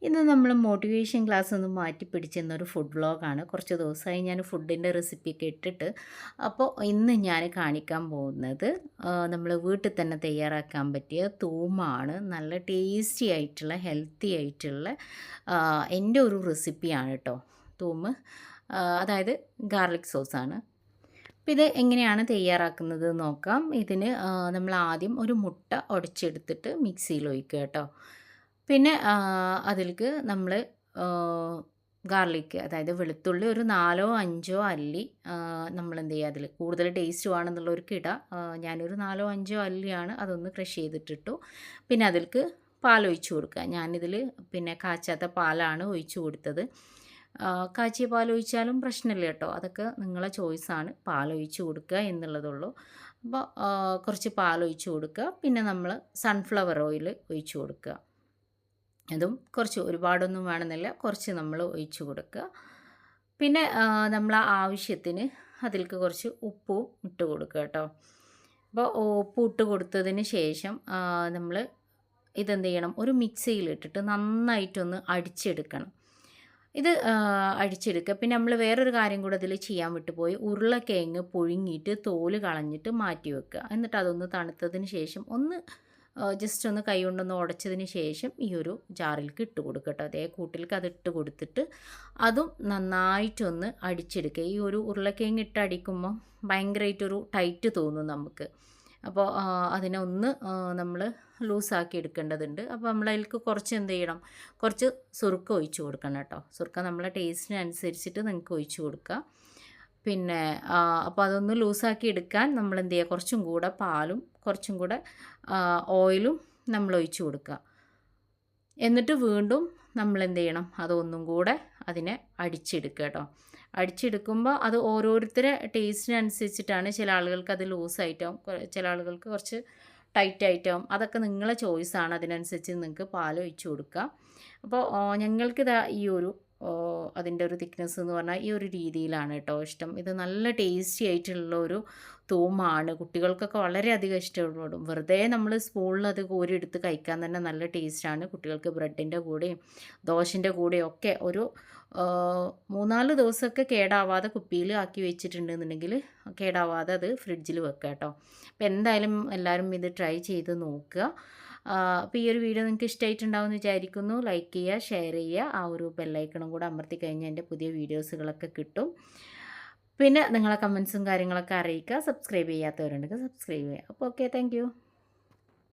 ഇന്ന് നമ്മൾ motivation class ഒന്ന് മാറ്റി പിടിച്ചെന്നൊരു ഫുഡ് വ്ളോഗാണ്. കുറച്ച് ദിവസമായി ഞാൻ ഫുഡിൻ്റെ റെസിപ്പിയൊക്കെ ഇട്ടിട്ട്. അപ്പോൾ ഇന്ന് ഞാൻ കാണിക്കാൻ പോകുന്നത് നമ്മൾ വീട്ടിൽ തന്നെ തയ്യാറാക്കാൻ പറ്റിയ തൂമാണ്. നല്ല ടേസ്റ്റി ആയിട്ടുള്ള ഹെൽത്തി ആയിട്ടുള്ള എൻ്റെ ഒരു റെസിപ്പിയാണ് കേട്ടോ തൂമ്. അതായത് ഗാർലിക് സോസാണ്. അപ്പോൾ ഇത് എങ്ങനെയാണ് തയ്യാറാക്കുന്നത് നോക്കാം. ഇതിന് നമ്മൾ ആദ്യം ഒരു മുട്ട ഉടച്ചെടുത്തിട്ട് മിക്സിയിൽ ഒഴിക്കുക കേട്ടോ. പിന്നെ അതിലേക്ക് നമ്മൾ ഗാർലിക്, അതായത് വെളുത്തുള്ളി ഒരു 4 5 അല്ലി നമ്മളെന്ത് ചെയ്യുക, അതിൽ കൂടുതൽ ടേസ്റ്റ് വേണമെന്നുള്ളവർക്ക് ഇടാം. ഞാനൊരു 4 5 അല്ലിയാണ്, അതൊന്ന് ക്രഷ് ചെയ്തിട്ടിട്ടു. പിന്നെ അതിലേക്ക് പാലൊഴിച്ച് കൊടുക്കുക. ഞാനിതിൽ പിന്നെ കാച്ചാത്ത പാലാണ് ഒഴിച്ച് കൊടുത്തത്. കാച്ചിയ പാലൊഴിച്ചാലും പ്രശ്നമില്ല കേട്ടോ, അതൊക്കെ നിങ്ങളെ ചോയ്സാണ്. പാലൊഴിച്ച് കൊടുക്കുക എന്നുള്ളതുള്ളൂ. അപ്പോൾ കുറച്ച് പാലൊഴിച്ച് കൊടുക്കുക. പിന്നെ നമ്മൾ സൺഫ്ലവർ ഓയിൽ ഒഴിച്ച് കൊടുക്കുക. അതും കുറച്ച്, ഒരുപാടൊന്നും വേണമെന്നില്ല, കുറച്ച് നമ്മൾ ഒഴിച്ച് കൊടുക്കുക. പിന്നെ നമ്മൾ ആവശ്യത്തിന് അതിലേക്ക് കുറച്ച് ഉപ്പും ഇട്ട് കൊടുക്കുക കേട്ടോ. അപ്പോൾ ഉപ്പ് ഇട്ട് കൊടുത്തതിന് ശേഷം നമ്മൾ ഇതെന്ത് ചെയ്യണം, ഒരു മിക്സിയിലിട്ടിട്ട് നന്നായിട്ടൊന്ന് അടിച്ചെടുക്കണം. ഇത് അടിച്ചെടുക്കുക. പിന്നെ നമ്മൾ വേറൊരു കാര്യം കൂടെ അതിൽ ചെയ്യാൻ വിട്ടുപോയി, ഉരുളക്കിഴങ്ങ് പുഴുങ്ങിയിട്ട് തോല് കളഞ്ഞിട്ട് മാറ്റി വെക്കുക. എന്നിട്ട് അതൊന്ന് തണുത്തതിന് ശേഷം ഒന്ന് ജസ്റ്റ് ഒന്ന് കൈ കൊണ്ടൊന്ന് ഉടച്ചതിന് ശേഷം ഈ ഒരു ജാറിലേക്ക് ഇട്ട് കൊടുക്കുക കേട്ടോ. അതേ കൂട്ടിലേക്ക് അത് ഇട്ട് കൊടുത്തിട്ട് അതും നന്നായിട്ടൊന്ന് അടിച്ചെടുക്കുക. ഈ ഒരു ഉരുളക്കിഴങ്ങ് ഇട്ട് അടിക്കുമ്പോൾ ഭയങ്കരമായിട്ടൊരു ടൈറ്റ് തോന്നും നമുക്ക്. അപ്പോൾ അതിനെ ഒന്ന് നമ്മൾ ലൂസാക്കി എടുക്കേണ്ടതുണ്ട്. അപ്പോൾ നമ്മൾ അതിലേക്ക് കുറച്ച് എന്ത് ചെയ്യണം, കുറച്ച് സുറുക്ക ഒഴിച്ച് കൊടുക്കണം കേട്ടോ. സുറുക്ക നമ്മളെ ടേസ്റ്റിനനുസരിച്ചിട്ട് നിങ്ങൾക്ക് ഒഴിച്ച് കൊടുക്കുക. പിന്നെ അപ്പോൾ അതൊന്ന് ലൂസാക്കി എടുക്കാൻ നമ്മൾ എന്ത് ചെയ്യുക, കുറച്ചും കൂടെ പാലും കുറച്ചും കൂടെ ഓയിലും നമ്മൾ ഒഴിച്ച് കൊടുക്കുക. എന്നിട്ട് വീണ്ടും നമ്മൾ എന്ത് ചെയ്യണം, അതൊന്നും കൂടെ അതിനെ അടിച്ചെടുക്കുക കേട്ടോ. അടിച്ചെടുക്കുമ്പോൾ അത് ഓരോരുത്തരുടെ ടേസ്റ്റിനനുസരിച്ചിട്ടാണ്. ചില ആളുകൾക്ക് അത് ലൂസായിട്ടാവും, ചില ആളുകൾക്ക് കുറച്ച് ടൈറ്റായിട്ടാവും. അതൊക്കെ നിങ്ങളെ ചോയ്സാണ്. അതിനനുസരിച്ച് നിങ്ങൾക്ക് പാൽ ഒഴിച്ച് കൊടുക്കുക. അപ്പോൾ ഞങ്ങൾക്കിതാ ഈ ഒരു അതിൻ്റെ ഒരു തിക്നെസ് എന്ന് പറഞ്ഞാൽ ഈ ഒരു രീതിയിലാണ് കേട്ടോ ഇഷ്ടം. ഇത് നല്ല ടേസ്റ്റി ആയിട്ടുള്ള ഒരു തൂമാണ്. കുട്ടികൾക്കൊക്കെ വളരെയധികം ഇഷ്ടപ്പെടും. വെറുതെ നമ്മൾ സ്പൂണിൽ അത് കോരിയെടുത്ത് കഴിക്കാൻ തന്നെ നല്ല ടേസ്റ്റാണ്. കുട്ടികൾക്ക് ബ്രെഡിൻ്റെ കൂടെയും ദോശൻ്റെ കൂടെയും ഒക്കെ ഒരു 3-4 ദിവസമൊക്കെ കേടാവാതെ കുപ്പിയിൽ ആക്കി വെച്ചിട്ടുണ്ടെന്നുണ്ടെങ്കിൽ കേടാവാതെ അത് ഫ്രിഡ്ജിൽ വെക്കുക കേട്ടോ. അപ്പോൾ എന്തായാലും എല്ലാവരും ഇത് ട്രൈ ചെയ്ത് നോക്കുക. അപ്പോൾ ഈ ഒരു വീഡിയോ നിങ്ങൾക്ക് ഇഷ്ടമായിട്ടുണ്ടാവുമെന്ന് വിചാരിക്കുന്നു. ലൈക്ക് ചെയ്യുക, ഷെയർ ചെയ്യുക. ആ ഒരു ബെല്ലൈക്കണും കൂടെ അമർത്തി കഴിഞ്ഞാൽ എൻ്റെ പുതിയ വീഡിയോസുകളൊക്കെ കിട്ടും. പിന്നെ നിങ്ങളെ കമൻസും കാര്യങ്ങളൊക്കെ അറിയിക്കുക. സബ്സ്ക്രൈബ് ചെയ്യാത്തവരുണ്ടെങ്കിൽ സബ്സ്ക്രൈബ് ചെയ്യുക. അപ്പോൾ ഓക്കെ, താങ്ക്